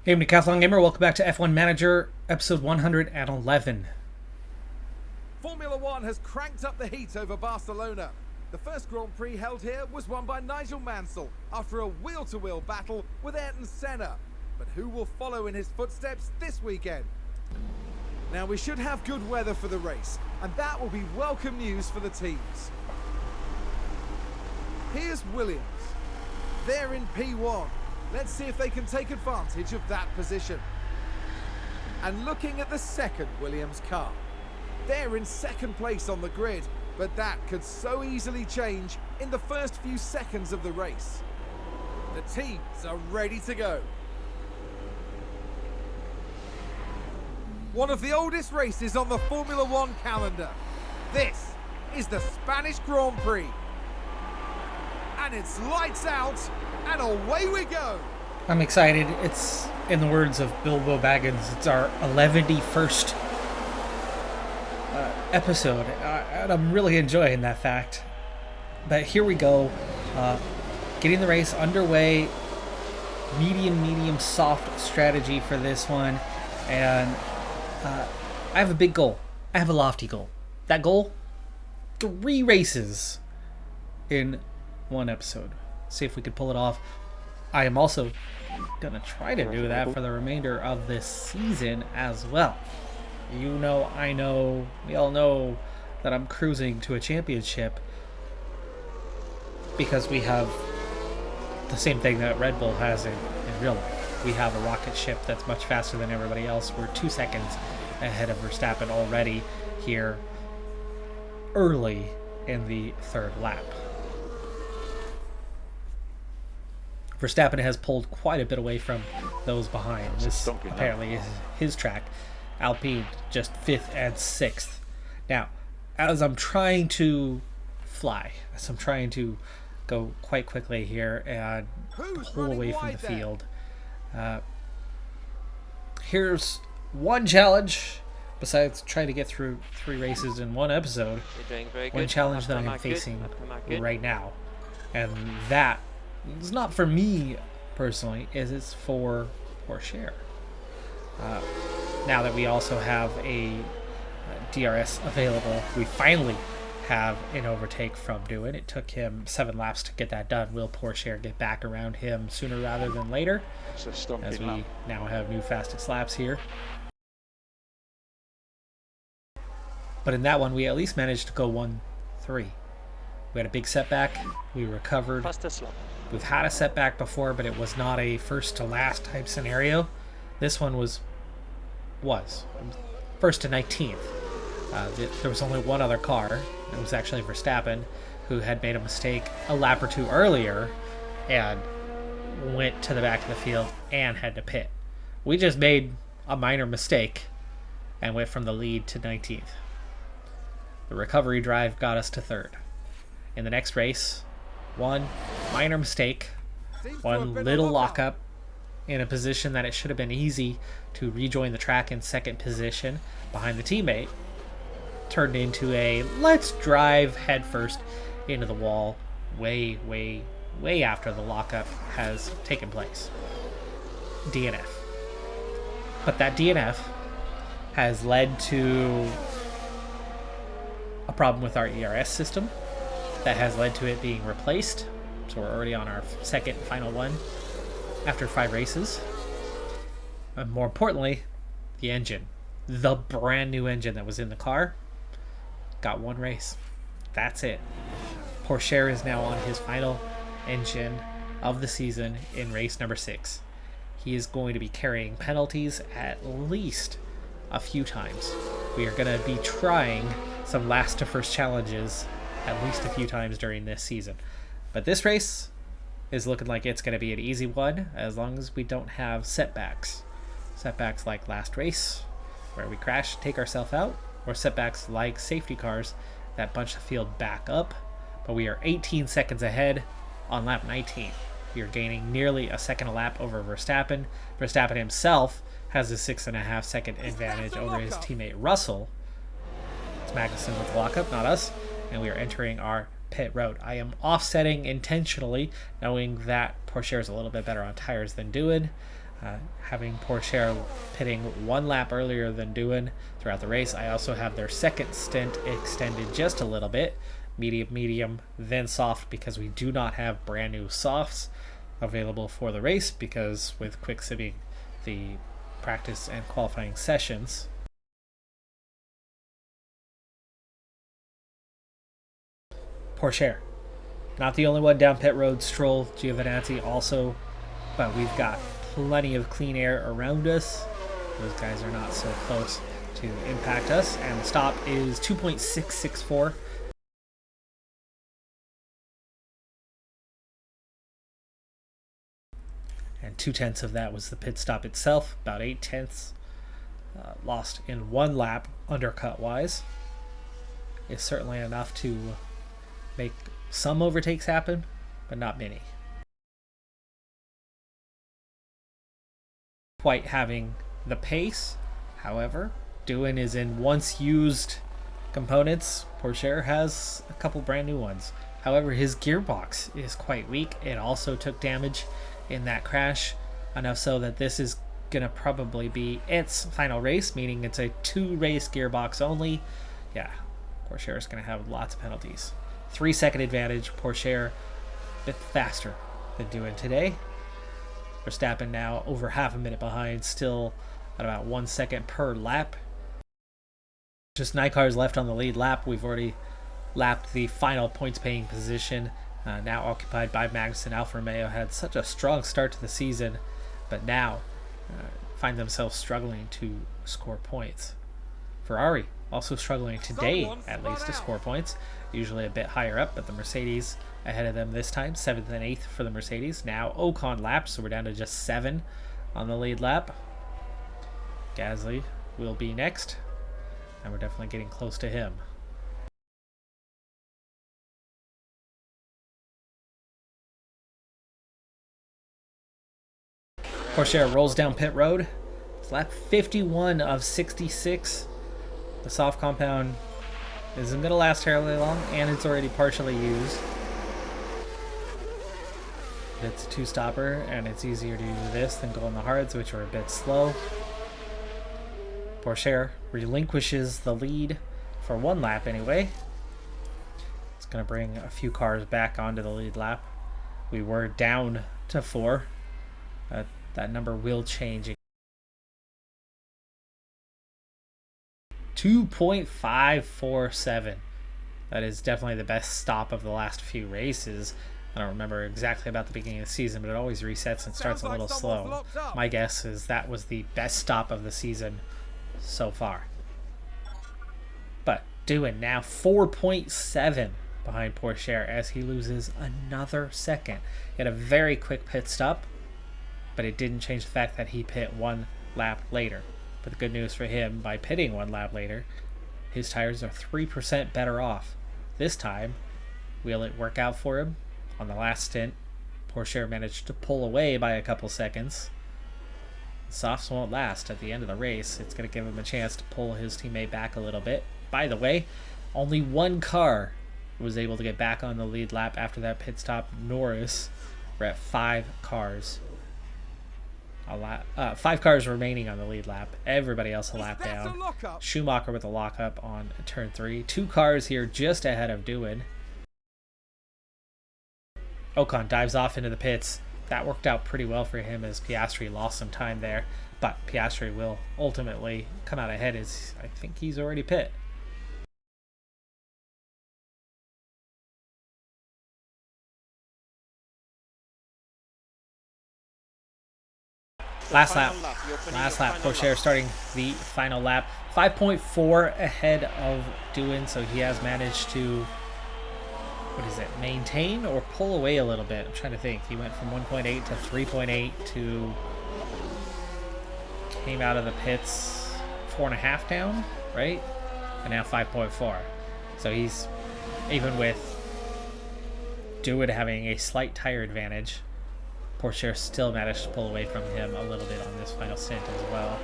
Hey, I'm Decathlon Gamer. Welcome back to F1 Manager, episode 111. Formula One has cranked up the heat over Barcelona. The first Grand Prix held here was won by Nigel Mansell after a wheel-to-wheel battle with Ayrton Senna. But who will follow in his footsteps this weekend? Now, we should have good weather for the race, and that will be welcome news for the teams. Here's Williams. They're in P1. Let's see if they can take advantage of that position. And looking at the second Williams car. They're in second place on the grid, but that could so easily change in the first few seconds of the race. The teams are ready to go. One of the oldest races on the Formula One calendar. This is the Spanish Grand Prix. And it's lights out, and away we go. I'm excited. It's, in the words of Bilbo Baggins, it's our 11st episode, and I'm really enjoying that fact. But here we go, getting the race underway. Medium, soft strategy for this one, and I have a big goal. I have a lofty goal. That goal, 3 races in one episode. See if we could pull it off. I am also gonna try to do that for the remainder of this season as well. You know, I know, we all know that I'm cruising to a championship because we have the same thing that Red Bull has in real life. We have a rocket ship that's much faster than everybody else. We're 2 seconds ahead of Verstappen already here early in the third lap. Verstappen has pulled quite a bit away from those behind. This apparently is his track. Alpine just 5th and 6th. Now, as I'm trying to fly, as I'm trying to go quite quickly here and pull away from the field, here's one challenge, besides trying to get through 3 races in one episode. One challenge that I'm facing right now, and that it's not for me personally, it's for Porsche. Now that we also have a DRS available, we finally have an overtake from Doohan. It took him 7 laps to get that done. Will Porsche get back around him sooner rather than later? As we now have new fastest laps here. But in that one, we at least managed to go 1-3. We had a big setback. We recovered. We've had a setback before, but it was not a first to last type scenario. This one was first to 19th. There was only one other car. It was actually Verstappen, who had made a mistake a lap or 2 earlier and went to the back of the field and had to pit. We just made a minor mistake and went from the lead to 19th. The recovery drive got us to 3rd. In the next race, one minor mistake, one little lockup in a position that it should have been easy to rejoin the track in 2nd position behind the teammate, turned into a let's drive headfirst into the wall way after the lockup has taken place. DNF. But that DNF has led to a problem with our ERS system that has led to it being replaced. So we're already on our 2nd and final one after 5 races. And more importantly, the engine. The brand new engine that was in the car got 1 race. That's it. Porsche is now on his final engine of the season in race number 6. He is going to be carrying penalties at least a few times. We are going to be trying some last to first challenges at least a few times during this season. But this race is looking like it's going to be an easy one as long as we don't have setbacks. Setbacks like last race, where we crash, take ourselves out, or setbacks like safety cars that bunch the field back up. But we are 18 seconds ahead on lap 19. We are gaining nearly a second a lap over Verstappen. Verstappen himself has a 6.5 second advantage over his teammate Russell. It's Magnussen with the lockup, not us. And we are entering our pit road. I am offsetting intentionally, knowing that Porsche is a little bit better on tires than Doohan. having Pourchaire pitting 1 lap earlier than Doohan throughout the race. I also have their second stint extended just a little bit, medium, then soft, because we do not have brand new softs available for the race, because with quick simming the practice and qualifying sessions. Pourchaire, not the only one down pit road. Stroll, Giovinazzi also, but we've got plenty of clean air around us. Those guys are not so close to impact us. And the stop is 2.664. And 2/10 of that was the pit stop itself, about 8/10 lost in 1 lap, undercut wise. Is certainly enough to make some overtakes happen, but not many. Quite having the pace, however, Doohan is in once used components. Pourchaire has a couple brand new ones. However, his gearbox is quite weak. It also took damage in that crash, enough so that this is gonna probably be its final race, meaning it's a 2-race gearbox only. Yeah, Pourchaire is gonna have lots of penalties. 3-second advantage. Pourchaire a bit faster than Doohan today. Verstappen now over half a minute behind, still at about 1 second per lap. Just 9 cars left on the lead lap. We've already lapped the final points paying position, now occupied by Magnussen. Alfa Romeo had such a strong start to the season, but now find themselves struggling to score points. Ferrari also struggling today, at least, to score points. Usually a bit higher up, but the Mercedes ahead of them this time. 7th and 8th for the Mercedes. Now Ocon lapped, so we're down to just 7 on the lead lap. Gasly will be next, and we're definitely getting close to him. Pourchaire rolls down pit road. It's lap 51 of 66. The soft compound isn't going to last terribly long, and it's already partially used. It's a 2-stopper, and it's easier to do this than go on the hards, which are a bit slow. Pourchaire relinquishes the lead for 1 lap anyway. It's going to bring a few cars back onto the lead lap. We were down to 4. That number will change. 2.547. That is definitely the best stop of the last few races. I don't remember exactly about the beginning of the season, but it always resets and starts a little slow. My guess is that was the best stop of the season so far. But Doohan now 4.7 behind Pourchaire as he loses another second. He had a very quick pit stop, but it didn't change the fact that he pit 1 lap later. But the good news for him, by pitting 1 lap later, his tires are 3% better off. This time, will it work out for him? On the last stint, Pourchaire managed to pull away by a couple seconds. The softs won't last at the end of the race. It's going to give him a chance to pull his teammate back a little bit. By the way, only 1 car was able to get back on the lead lap after that pit stop. Norris. We're at 5 cars. 5 cars remaining on the lead lap. Everybody else a lap down. Schumacher with a lockup on turn 3. 2 cars here just ahead of Doohan. Ocon dives off into the pits. That worked out pretty well for him as Piastri lost some time there. But Piastri will ultimately come out ahead as I think he's already pit. Last lap, Pourchaire starting the final lap. 5.4 ahead of Doohan, so he has managed to, maintain or pull away a little bit. I'm trying to think. He went from 1.8 to 3.8 to, came out of the pits 4.5 down, right? And now 5.4. So he's, even with Doohan having a slight tire advantage, Pourchaire still managed to pull away from him a little bit on this final stint as well.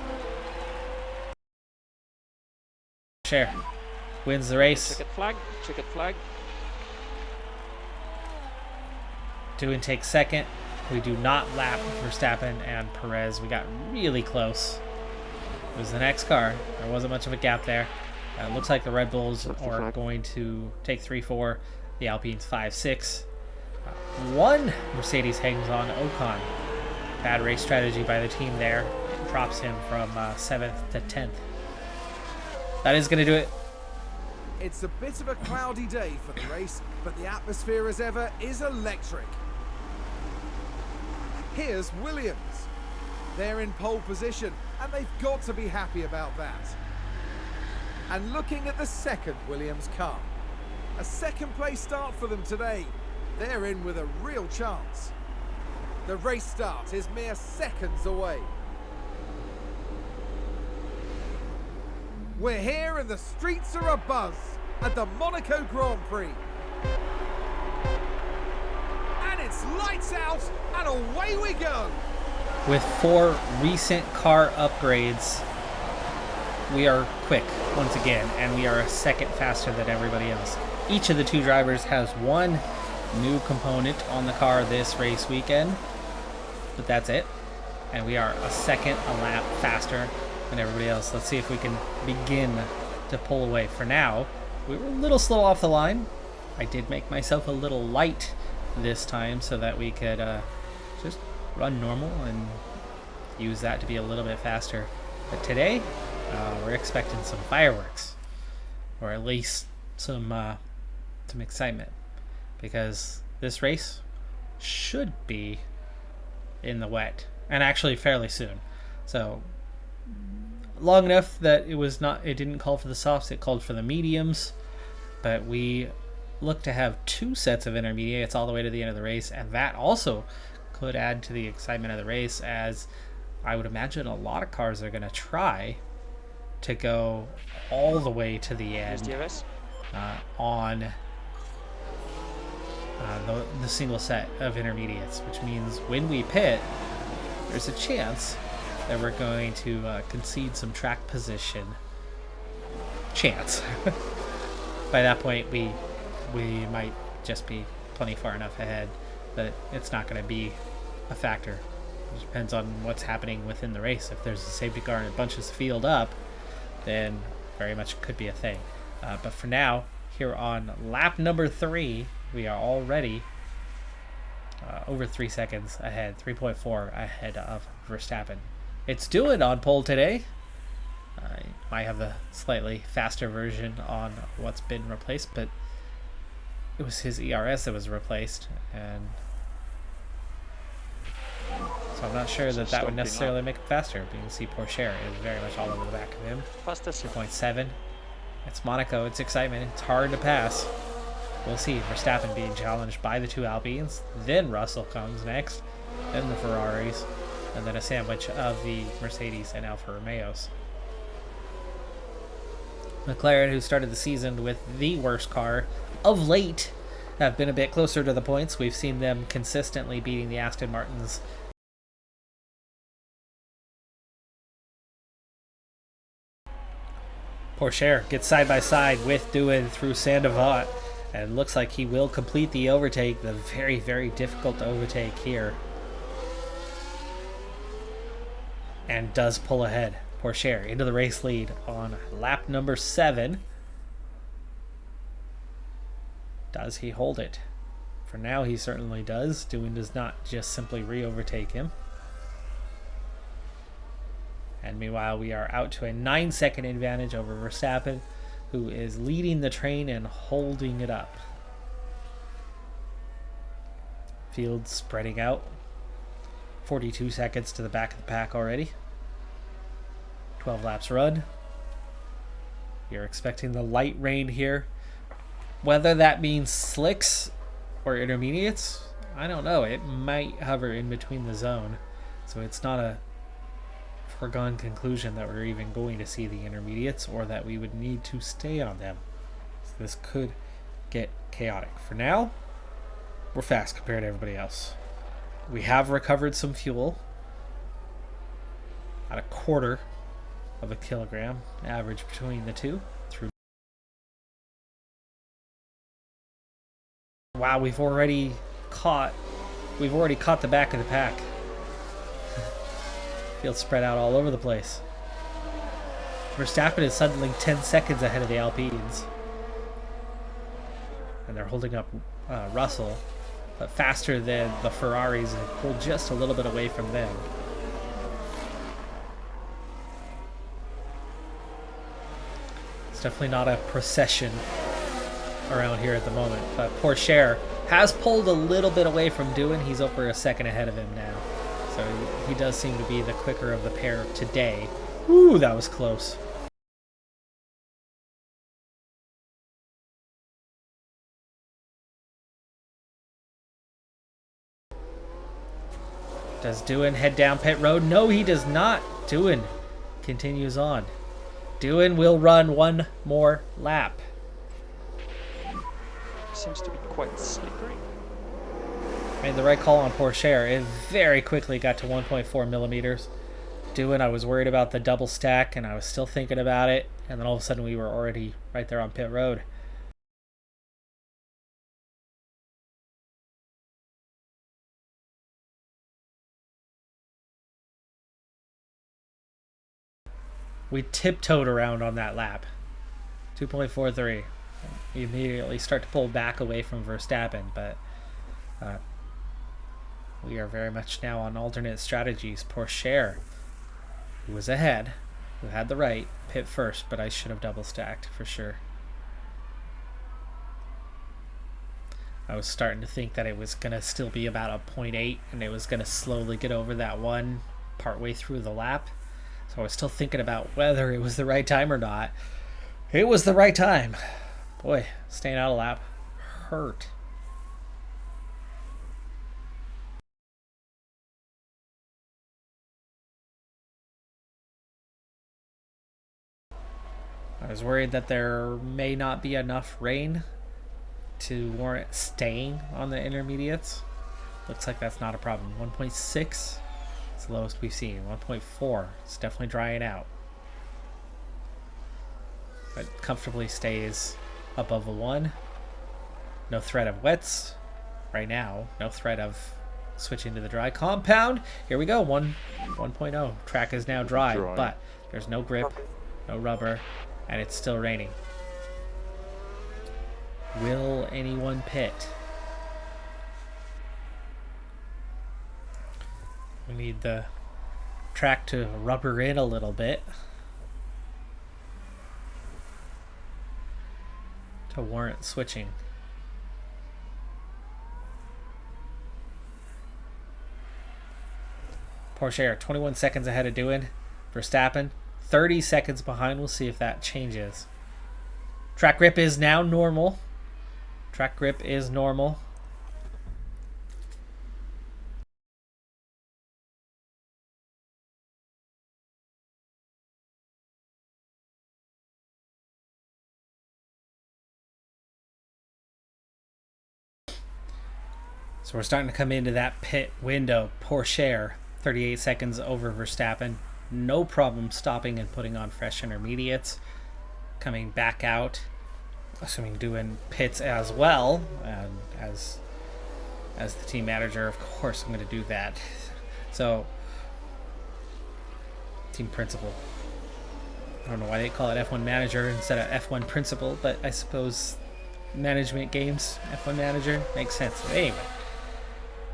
Pourchaire wins the race. Checkered flag. Doohan takes second. We do not lap Verstappen and Perez. We got really close. It was the next car. There wasn't much of a gap there. It looks like the Red Bulls are going to take 3-4. The Alpines 5-6. One Mercedes hangs on Ocon. Bad race strategy by the team there. Drops him from 7th to 10th. That is going to do it. It's a bit of a cloudy day for the race, but the atmosphere as ever is electric. Here's Williams. They're in pole position, and they've got to be happy about that. And looking at the second Williams car. A second place start for them today. They're in with a real chance. The race start is mere seconds away. We're here and the streets are abuzz at the Monaco Grand Prix. And it's lights out and away we go. With 4 recent car upgrades, we are quick once again, and we are a second faster than everybody else. Each of the 2 drivers has 1 new component on the car this race weekend, but that's it. And we are a second a lap faster than everybody else. Let's see if we can begin to pull away. For now, we were a little slow off the line. I did make myself a little light this time so that we could just run normal and use that to be a little bit faster. But today, we're expecting some fireworks, or at least some excitement, because this race should be in the wet, and actually fairly soon. So long enough that it didn't call for the softs, it called for the mediums, but we look to have 2 sets of intermediates all the way to the end of the race, and that also could add to the excitement of the race, as I would imagine a lot of cars are going to try to go all the way to the end on the single set of intermediates, which means when we pit, there's a chance that we're going to concede some track position. Chance. By that point, we might just be plenty far enough ahead that it's not going to be a factor. It depends on what's happening within the race. If there's a safety car and it bunches the field up, then very much could be a thing. But for now, here on lap number 3, we are already over 3 seconds ahead, 3.4 ahead of Verstappen. It's doing on pole today. I might have a slightly faster version on what's been replaced, but it was his ERS that was replaced, and so I'm not sure that would necessarily make it faster. But you can see Porsche is very much all over the back of him. 2.7. It's Monaco. It's excitement. It's hard to pass. We'll see Verstappen being challenged by the 2 Alpines. Then Russell comes next. Then the Ferraris. And then a sandwich of the Mercedes and Alfa Romeos. McLaren, who started the season with the worst car of late, have been a bit closer to the points. We've seen them consistently beating the Aston Martins. Porsche gets side by side with Doohan through Sandoval, and looks like he will complete the overtake, the very, very difficult overtake here. And does pull ahead. Porsche into the race lead on lap number 7. Does he hold it? For now, he certainly does. Doohan does not just simply re-overtake him. And meanwhile, we are out to a 9-second advantage over Verstappen, who is leading the train and holding it up. Field spreading out. 42 seconds to the back of the pack already. 12 laps run. You're expecting the light rain here. Whether that means slicks or intermediates, I don't know. It might hover in between the zone. So it's not a foregone conclusion that we're even going to see the intermediates, or that we would need to stay on them. So this could get chaotic. For now, we're fast compared to everybody else. We have recovered some fuel at 1/4 of a kilogram average between the two. Wow, we've already caught we've already caught the back of the pack. Field spread out all over the place. Verstappen is suddenly 10 seconds ahead of the Alpines. And they're holding up Russell, but faster than the Ferraris and pulled just a little bit away from them. It's definitely not a procession around here at the moment, but Pourchaire has pulled a little bit away from Doohan. He's over a second ahead of him now. So he does seem to be the quicker of the pair today. Ooh, that was close. Does Doohan head down pit road? No, he does not. Doohan continues on. Doohan will run one more lap. Seems to be quite slippery. Made the right call on Pourchaire. It very quickly got to 1.4 millimeters. Doohan, I was worried about the double stack, and I was still thinking about it. And then all of a sudden, we were already right there on pit road. We tiptoed around on that lap. 2.43. We immediately start to pull back away from Verstappen, but we are very much now on alternate strategies. Pourchaire, who was ahead, who had the right, pit first, but I should have double stacked for sure. I was starting to think that it was going to still be about a 0.8 and it was going to slowly get over that one partway through the lap. So I was still thinking about whether it was the right time or not. It was the right time. Boy, staying out of lap hurt. I was worried that there may not be enough rain to warrant staying on the intermediates. Looks like that's not a problem. 1.6. It's the lowest we've seen. 1.4. It's definitely drying out. But comfortably stays above a 1. No threat of wets right now. No threat of switching to the dry compound. Here we go. 1.0. Track is now dry, but there's no grip, no rubber, and it's still raining. Will anyone pit? We need the track to rubber in a little bit to warrant switching. Pourchaire 21 seconds ahead of Doohan. Verstappen 30 seconds behind. We'll see if that changes. Track grip is now normal. Track grip is normal. So we're starting to come into that pit window. Pourchaire, 38 seconds over Verstappen. No problem stopping and putting on fresh intermediates. Coming back out. Assuming doing pits as well. And as the team manager, of course, I'm going to do that. So, team principal. I don't know why they call it F1 manager instead of F1 principal, but I suppose management games, F1 manager, makes sense. But anyway.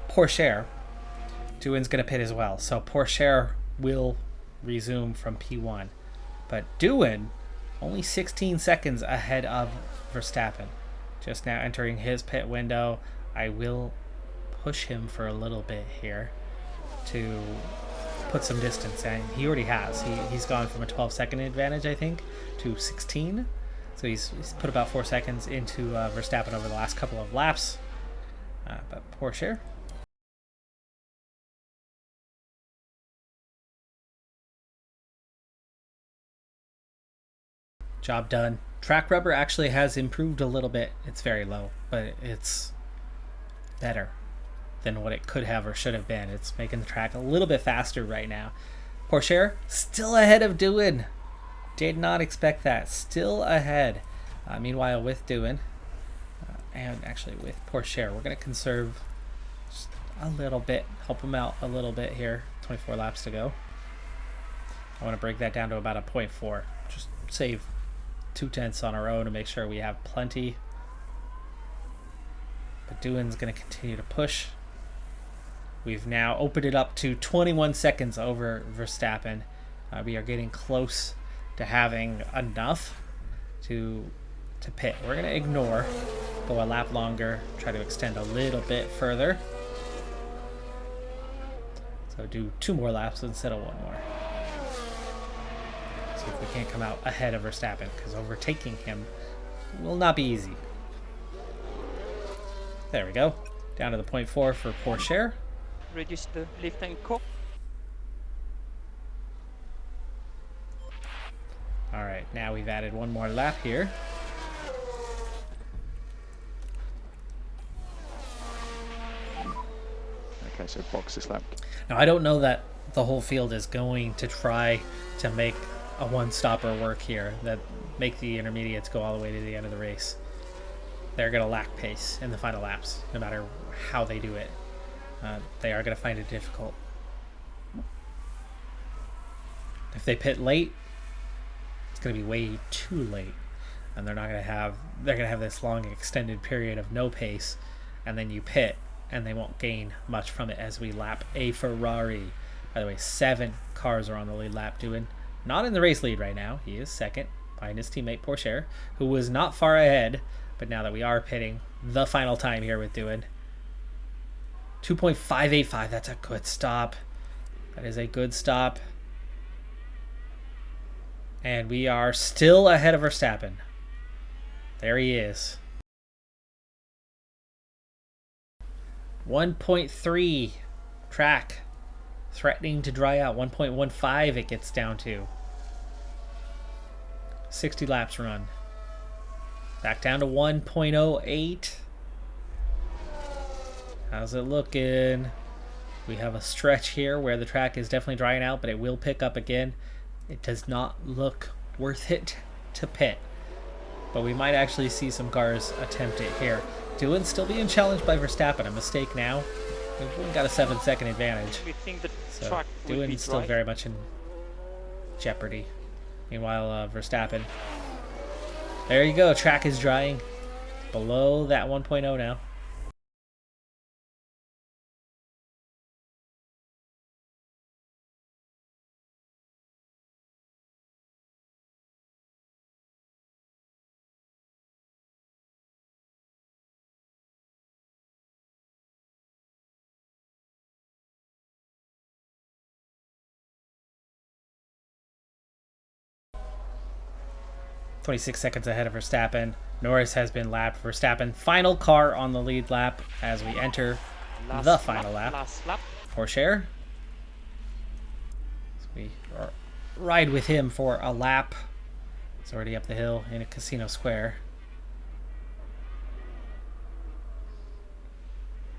Pourchaire, Doohan's going to pit as well. So Pourchaire will resume from P1. But Doohan, only 16 seconds ahead of Verstappen. Just now entering his pit window. I will push him for a little bit here to put some distance. And he already has. He's gone from a 12-second advantage, I think, to 16. So he's put about 4 seconds into Verstappen over the last couple of laps. But Pourchaire, job done. Track rubber actually has improved a little bit. It's very low, but it's better than what it could have or should have been. It's making the track a little bit faster right now. Pourchaire still ahead of Doohan. Did not expect that. Still ahead. Meanwhile, with Doohan and actually with Pourchaire, we're going to conserve a little bit, help him out a little bit here. 24 laps to go. I want to break that down to about a 0.4. Just save 2/10 on our own to make sure we have plenty. But Doohan's going to continue to push. We've now opened it up to 21 seconds over Verstappen. We are getting close to having enough to pit. We're going to ignore, go a lap longer, try to extend a little bit further. So do 2 more laps instead of 1 more. See if we can't come out ahead of Verstappen, because overtaking him will not be easy. There we go. Down to the 0.4 for Porsche. Reduce the lift and core. Alright, now we've added 1 more lap here. Okay, so box this lap. Now, I don't know that the whole field is going to try to make a one-stopper work here, that make the intermediates go all the way to the end of the race. They're going to lack pace in the final laps, no matter how they do it. They are going to find it difficult. If they pit late, it's going to be way too late, and they're going to have this long extended period of no pace, and then you pit, and they won't gain much from it as we lap a Ferrari. By the way, 7 cars are on the lead lap. Doohan not in the race lead right now. He is second behind his teammate Porsche, who was not far ahead, but now that we are pitting the final time here with Doohan. 2.585, that's a good stop. That is a good stop. And we are still ahead of Verstappen. There he is. 1.3 track. Threatening to dry out. 1.15 it gets down to. 60 laps run. Back down to 1.08. How's it looking? We have a stretch here where the track is definitely drying out, but it will pick up again. It does not look worth it to pit, but we might actually see some cars attempt it here. Doohan's still being challenged by Verstappen. A mistake now. We've only got a 7-second advantage. We think the So track will be Doohan's still dry. very much in jeopardy. Meanwhile, Verstappen. There you go. Track is drying. Below that 1.0 now. .26 ahead of Verstappen. Norris has been lapped. Verstappen, final car on the lead lap as we enter the final lap. Last lap. Porsche. So we ride with him for a lap. It's already up the hill in a Casino Square.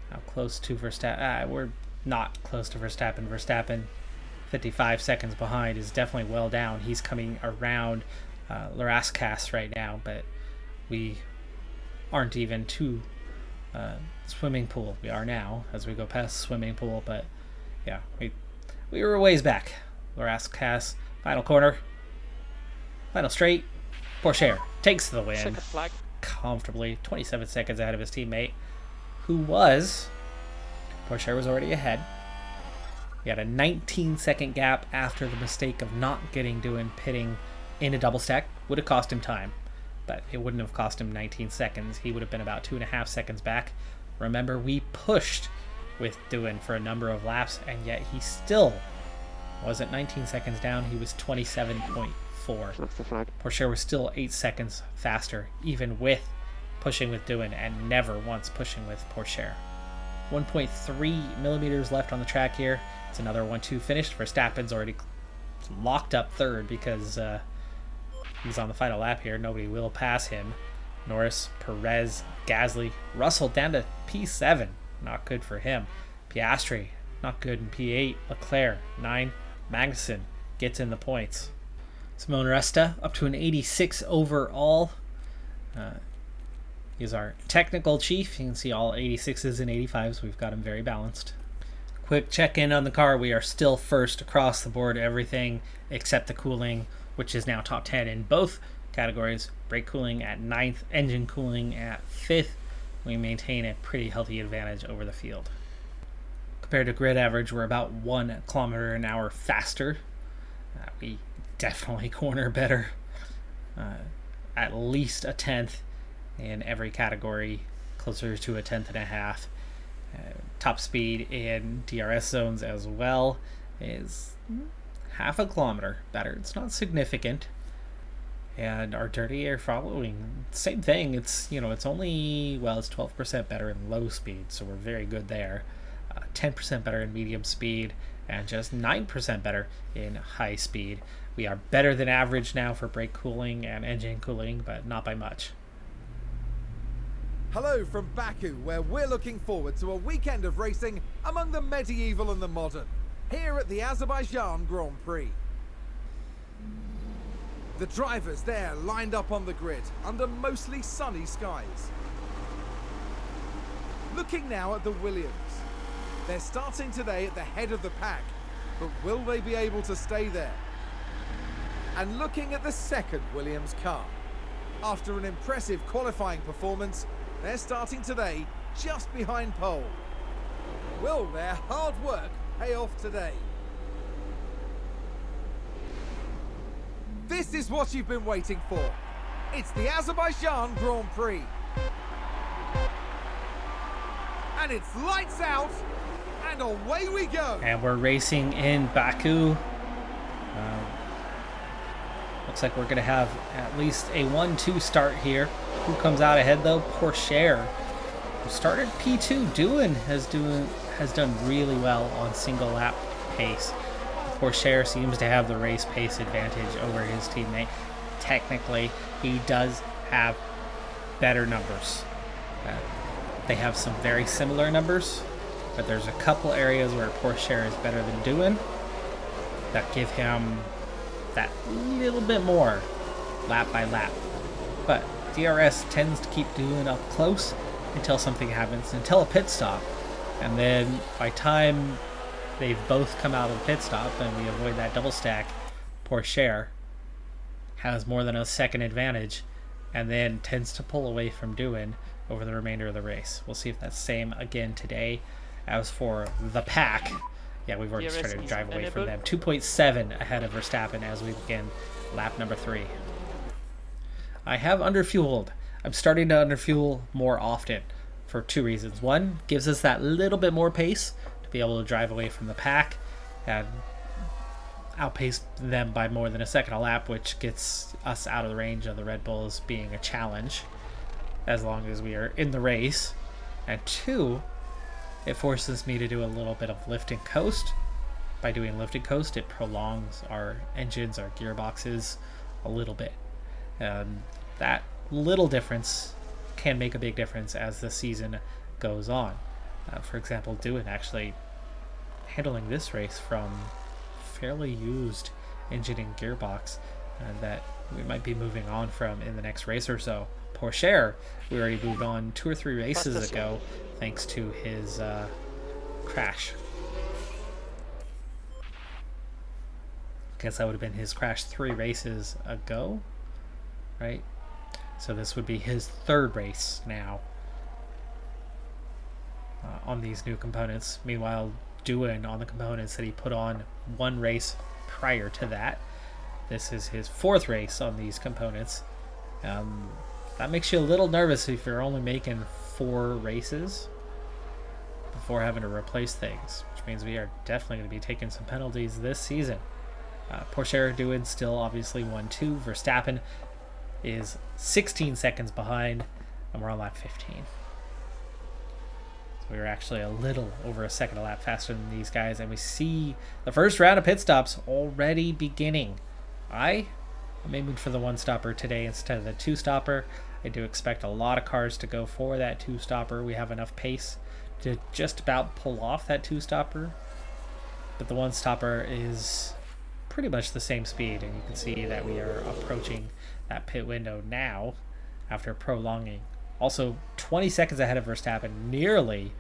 How close to Verstappen? We're not close to Verstappen. Verstappen, 55 seconds behind, is definitely well down. He's coming around Larascas right now, but we aren't even to swimming pool. We are now as we go past swimming pool, but yeah, we were a ways back. Larascas, final corner, final straight. Porsche takes the win Second flag. comfortably, 27 seconds ahead of his teammate, who was Porsche was already ahead. He had a 19-second gap after the mistake of not getting Doohan pitting in a double stack. Would have cost him time, but it wouldn't have cost him 19 seconds. He would have been about 2.5 seconds back. Remember, we pushed with Doohan for a number of laps, and yet he still wasn't 19 seconds down. He was 27.4. That's the flag. Porsche was still 8 seconds faster, even with pushing with Doohan, and never once pushing with Porsche. 1.3 millimeters left on the track here. It's another 1-2 finish. Verstappen's already locked up third because he's on the final lap here. Nobody will pass him. Norris, Perez, Gasly, Russell down to P7. Not good for him. Piastri, not good in P8. Leclerc, 9. Magnussen gets in the points. Simone Resta up to an 86 overall. He's our technical chief. You can see all 86s and 85s. We've got him very balanced. Quick check-in on the car. We are still first across the board, everything except the cooling, which is now top 10 in both categories. Brake cooling at 9th, engine cooling at 5th. We maintain a pretty healthy advantage over the field. Compared to grid average, we're about 1 kilometer an hour faster. We definitely corner better. At least a tenth in every category, closer to a tenth and a half. Top speed in DRS zones as well is half a kilometer better. It's not significant. And our dirty air following, same thing. It's only, well, it's 12% better in low speed, so we're very good there. 10% better in medium speed, and just 9% better in high speed. We are better than average now for brake cooling and engine cooling, but not by much. Hello from Baku, where we're looking forward to a weekend of racing among the medieval and the modern, here at the Azerbaijan Grand Prix. The drivers there lined up on the grid under mostly sunny skies. Looking now at the Williams. They're starting today at the head of the pack, but will they be able to stay there? And looking at the second Williams car. After an impressive qualifying performance, they're starting today just behind pole. Will their hard work pay off today? This is what you've been waiting for. It's the Azerbaijan Grand Prix. And it's lights out, and away we go. And we're racing in Baku. Looks like we're going to have at least a 1-2 start here. Who comes out ahead though? Pourchaire, who started P2. Doohan has done really well on single lap pace. Pourchaire seems to have the race pace advantage over his teammate. Technically, he does have better numbers. They have some very similar numbers, but there's a couple areas where Pourchaire is better than Doohan that give him that little bit more lap by lap. But DRS tends to keep Doohan up close until something happens, until a pit stop. And then by time they've both come out of the pit stop and we avoid that double stack, Pourchaire has more than a second advantage and then tends to pull away from Doohan over the remainder of the race. We'll see if that's the same again today. As for the pack, yeah, we've already started to drive away from them. 2.7 ahead of Verstappen as we begin lap number 3. I have underfueled. I'm starting to underfuel more often for 2 reasons. One, gives us that little bit more pace to be able to drive away from the pack and outpace them by more than a second a lap, which gets us out of the range of the Red Bulls being a challenge as long as we are in the race. And 2, it forces me to do a little bit of lift and coast. By doing lift and coast, it prolongs our engines, our gearboxes a little bit. That little difference can make a big difference as the season goes on. For example, Doohan actually handling this race from fairly used engine and gearbox that we might be moving on from in the next race or so. Pourchaire, we already moved on 2 or 3 races ago thanks to his crash. I guess that would have been his crash 3 races ago, right? So this would be his 3rd race now on these new components. Meanwhile, Doohan on the components that he put on 1 race prior to that. This is his 4th race on these components. That makes you a little nervous if you're only making 4 races before having to replace things, which means we are definitely going to be taking some penalties this season. Pourchaire, Doohan still obviously 1-2. Verstappen is 16 seconds behind, and we're on lap 15. So we were actually a little over a second a lap faster than these guys, and we see the first round of pit stops already beginning. I'm aiming for the 1-stopper today instead of the 2-stopper. I do expect a lot of cars to go for that 2-stopper. We have enough pace to just about pull off that 2-stopper, but the 1-stopper is pretty much the same speed, and you can see that we are approaching that pit window now after prolonging Also 20 seconds ahead of Verstappen. Nearly.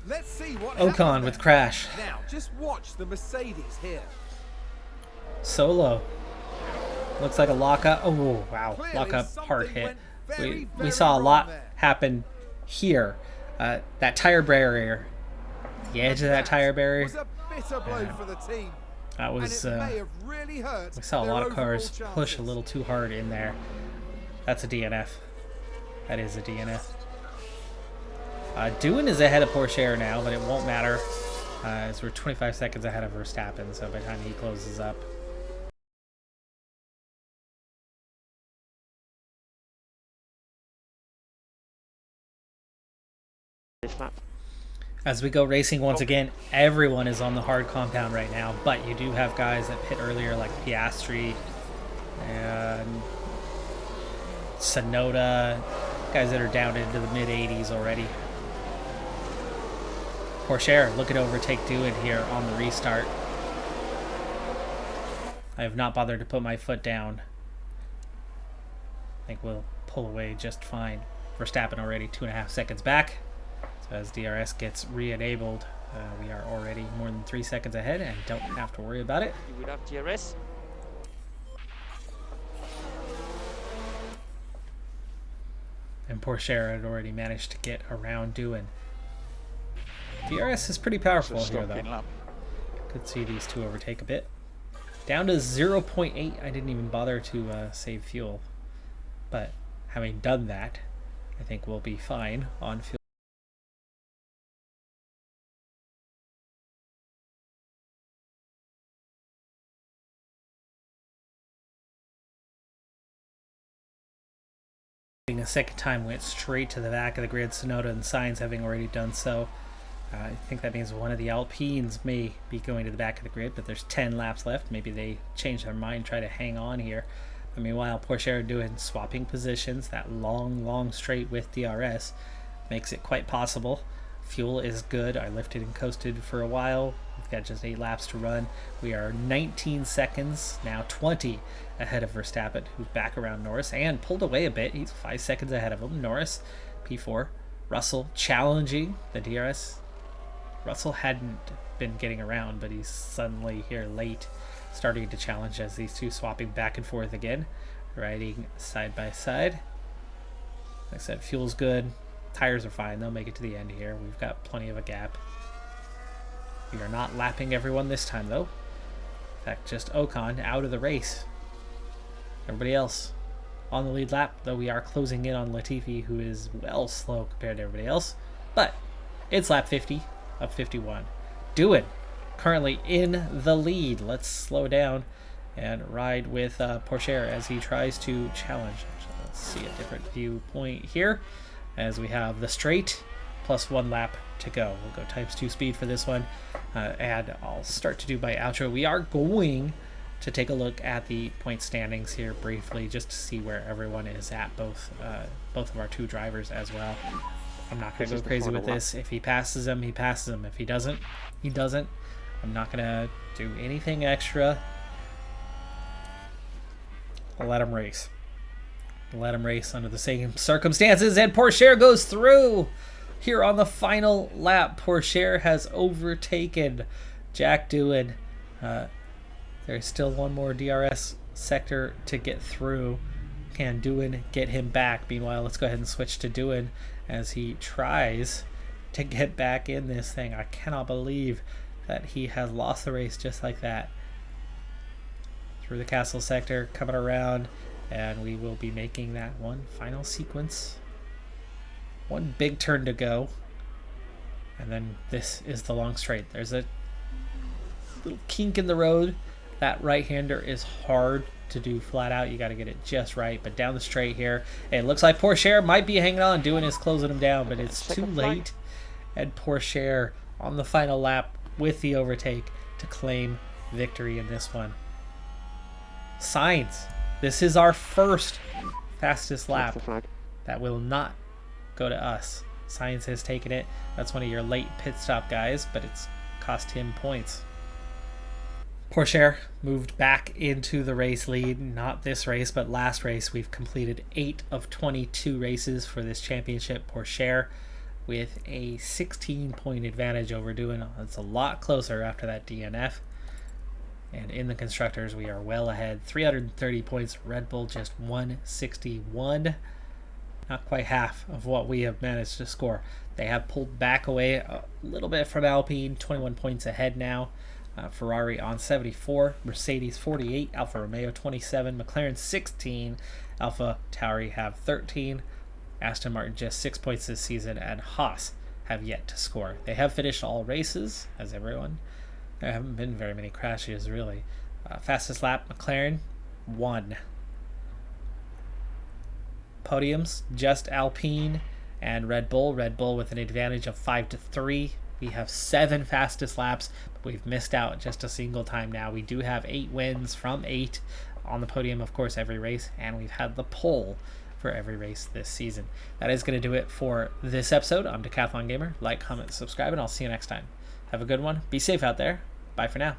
Let's see what Ocon happened with there. crash. Now, just watch the Mercedes here. Solo. Looks like a lockup. Oh, wow. Clearly, Lockup hard something hit. went very, We very saw a wrong lot there. happen here. That tire barrier. The edge of that tire barrier. Was a bitter blow for the team. That was. And it may have really hurt We saw a their lot of cars overall push a chances. little too hard in there. That's a DNF. That is a DNF. Doohan is ahead of Porsche now, but it won't matter as we're 25 seconds ahead of Verstappen, so by the time he closes up. This lap. As we go racing once again, everyone is on the hard compound right now, but you do have guys that hit earlier like Piastri and Sonoda, guys that are down into the mid 80s already. Porsche looking to overtake Doohan here on the restart. I have not bothered to put my foot down. I think we'll pull away just fine. Verstappen already 2.5 seconds back. So as DRS gets re-enabled, we are already more than 3 seconds ahead and don't have to worry about it. You will have DRS. And Porsche had already managed to get around Doohan. DRS is pretty powerful here though. Lap. Could see these two overtake a bit. Down to 0.8. I didn't even bother to save fuel. But having done that, I think we'll be fine on fuel. A second time went straight to the back of the grid. Sonoda and Sainz having already done so. I think that means one of the Alpines may be going to the back of the grid, but there's 10 laps left. Maybe they change their mind, try to hang on here. But meanwhile, Porsche are doing swapping positions. That long straight with DRS makes it quite possible. Fuel is good. I lifted and coasted for a while. We've got just 8 laps to run. We are 19 seconds, now 20 ahead of Verstappen, who's back around Norris and pulled away a bit. He's 5 seconds ahead of him. Norris, P4. Russell challenging the DRS. Russell hadn't been getting around, but he's suddenly here late, starting to challenge as these two swapping back and forth again, riding side by side. Like I said, fuel's good. Tires are fine. They'll make it to the end here. We've got plenty of a gap. We are not lapping everyone this time, though. In fact, just Ocon out of the race. Everybody else on the lead lap, though we are closing in on Latifi, who is well slow compared to everybody else. But it's lap 50 of 51. Doohan currently in the lead. Let's slow down and ride with Porsche as he tries to challenge. Let's see a different viewpoint here as we have the straight plus 1 lap to go. We'll go ×2 speed for this one, and I'll start to do my outro. We are going to take a look at the point standings here briefly, just to see where everyone is at, both of our two drivers as well. I'm not going to go crazy with this. If he passes him, he passes him. If he doesn't, he doesn't. I'm not going to do anything extra. I'll let him race. Let him race under the same circumstances, and Porsche goes through. Here on the final lap, Porsche has overtaken Jack Doohan. There's still one more DRS sector to get through. Can Doohan get him back? Meanwhile, let's go ahead and switch to Doohan as he tries to get back in this thing. I cannot believe that he has lost the race just like that. Through the castle sector, coming around, and we will be making that one final sequence. One big turn to go, and then this is the long straight. There's a little kink in the road. That right-hander is hard to do flat out. You got to get it just right. But down the straight here, it looks like Porsche might be hanging on. Doohan is closing him down, but it's too late. And Porsche on the final lap with the overtake to claim victory in this one. Sainz, this is our first fastest lap. That will not go to us. Sainz has taken it. That's one of your late pit stop guys, but it's cost him points. Porsche moved back into the race lead. Not this race, but last race. We've completed 8 of 22 races for this championship. Porsche with a 16-point advantage over Duin. It's a lot closer after that DNF. And in the constructors, we are well ahead. 330 points. Red Bull just 161. Not quite half of what we have managed to score. They have pulled back away a little bit from Alpine. 21 points ahead now. Ferrari on 74, Mercedes 48, Alfa Romeo 27, McLaren 16, Alpha Tauri have 13, Aston Martin just 6 points this season, and Haas have yet to score. They have finished all races, as everyone. There haven't been very many crashes, really. Fastest lap, McLaren, 1. Podiums, just Alpine and Red Bull. Red Bull with an advantage of 5-3. We have 7 fastest laps, but we've missed out just a single time now. We do have 8 wins from 8 on the podium, of course, every race, and we've had the pole for every race this season. That is going to do it for this episode. I'm Decathlon Gamer. Like, comment, subscribe, and I'll see you next time. Have a good one. Be safe out there. Bye for now.